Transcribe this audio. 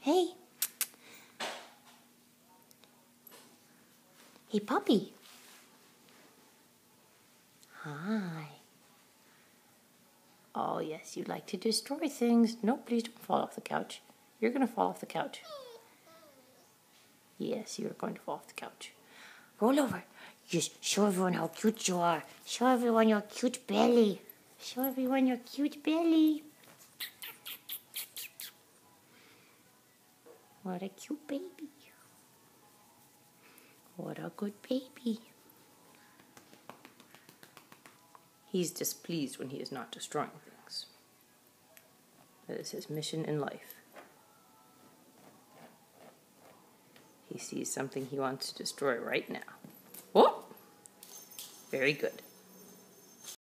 Hey. Hey, puppy. Hi. Oh, yes, you like to destroy things. No, please don't fall off the couch. You're going to fall off the couch. Yes, you're going to fall off the couch. Roll over. Just show everyone how cute you are. Show everyone your cute belly. Show everyone your cute belly. What a cute baby. What a good baby. He's displeased when he is not destroying things. That is his mission in life. He sees something he wants to destroy right now. Oh! Very good.